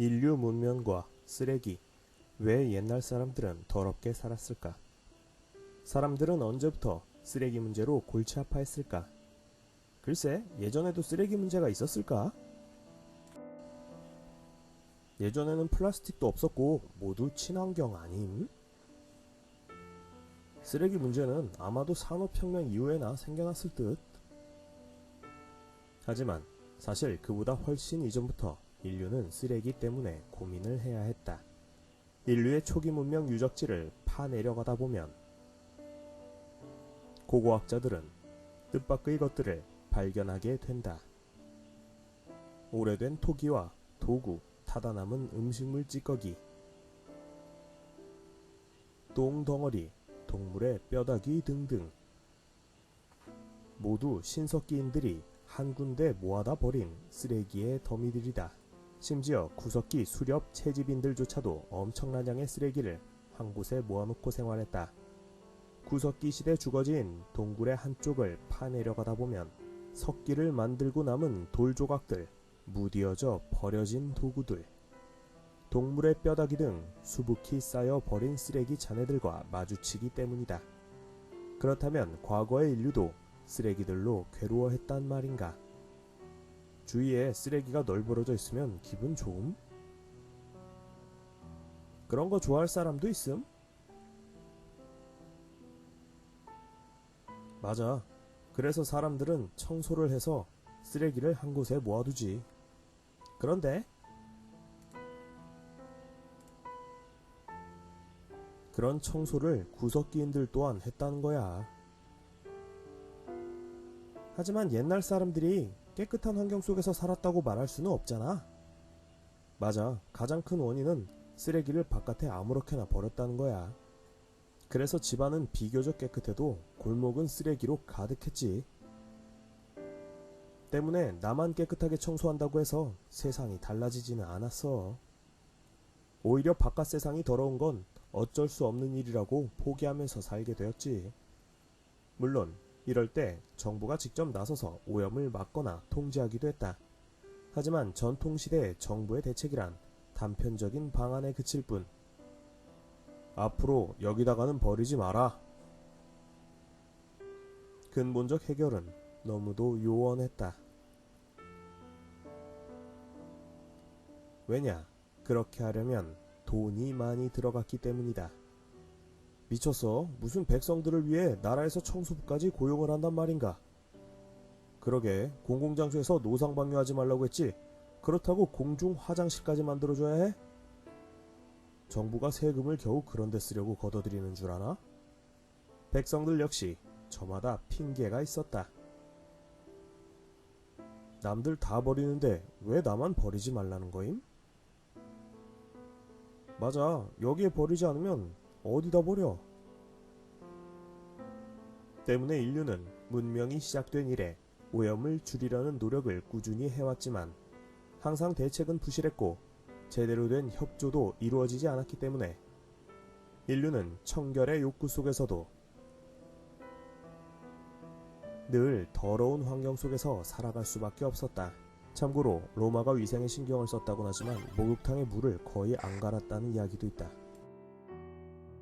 인류 문명과 쓰레기. 왜 옛날 사람들은 더럽게 살았을까? 사람들은 언제부터 쓰레기 문제로 골치 아파했을까? 글쎄, 예전에도 쓰레기 문제가 있었을까? 예전에는 플라스틱도 없었고 모두 친환경 아님? 쓰레기 문제는 아마도 산업혁명 이후에나 생겨났을 듯. 하지만 사실 그보다 훨씬 이전부터 인류는 쓰레기 때문에 고민을 해야 했다. 인류의 초기 문명 유적지를 파내려가다 보면 고고학자들은 뜻밖의 것들을 발견하게 된다. 오래된 토기와 도구, 타다 남은 음식물 찌꺼기, 똥덩어리, 동물의 뼈다귀 등등 모두 신석기인들이 한 군데 모아다 버린 쓰레기의 더미들이다. 심지어 구석기 수렵 채집인들조차도 엄청난 양의 쓰레기를 한 곳에 모아놓고 생활했다. 구석기 시대 주거지인 동굴의 한쪽을 파내려가다 보면 석기를 만들고 남은 돌 조각들, 무디어져 버려진 도구들, 동물의 뼈다귀 등 수북히 쌓여 버린 쓰레기 잔해들과 마주치기 때문이다. 그렇다면 과거의 인류도 쓰레기들로 괴로워했단 말인가? 주위에 쓰레기가 널브러져 있으면 기분 좋음? 그런 거 좋아할 사람도 있음? 맞아. 그래서 사람들은 청소를 해서 쓰레기를 한 곳에 모아두지. 그런데 그런 청소를 구석기인들 또한 했다는 거야. 하지만 옛날 사람들이 깨끗한 환경 속에서 살았다고 말할 수는 없잖아. 맞아. 가장 큰 원인은 쓰레기를 바깥에 아무렇게나 버렸다는 거야. 그래서 집안은 비교적 깨끗해도 골목은 쓰레기로 가득했지. 때문에 나만 깨끗하게 청소한다고 해서 세상이 달라지지는 않았어. 오히려 바깥 세상이 더러운 건 어쩔 수 없는 일이라고 포기하면서 살게 되었지. 물론 이럴 때 정부가 직접 나서서 오염을 막거나 통제하기도 했다. 하지만 전통시대의 정부의 대책이란 단편적인 방안에 그칠 뿐. 앞으로 여기다가는 버리지 마라. 근본적 해결은 너무도 요원했다. 왜냐? 그렇게 하려면 돈이 많이 들어갔기 때문이다. 미쳤어? 무슨 백성들을 위해 나라에서 청소부까지 고용을 한단 말인가? 그러게, 공공장소에서 노상방뇨하지 말라고 했지? 그렇다고 공중 화장실까지 만들어줘야 해? 정부가 세금을 겨우 그런 데 쓰려고 걷어들이는 줄 아나? 백성들 역시 저마다 핑계가 있었다. 남들 다 버리는데 왜 나만 버리지 말라는 거임? 맞아. 여기에 버리지 않으면 어디다 버려? 때문에 인류는 문명이 시작된 이래 오염을 줄이려는 노력을 꾸준히 해왔지만 항상 대책은 부실했고 제대로 된 협조도 이루어지지 않았기 때문에 인류는 청결의 욕구 속에서도 늘 더러운 환경 속에서 살아갈 수밖에 없었다. 참고로 로마가 위생에 신경을 썼다곤 하지만 목욕탕의 물을 거의 안 갈았다는 이야기도 있다.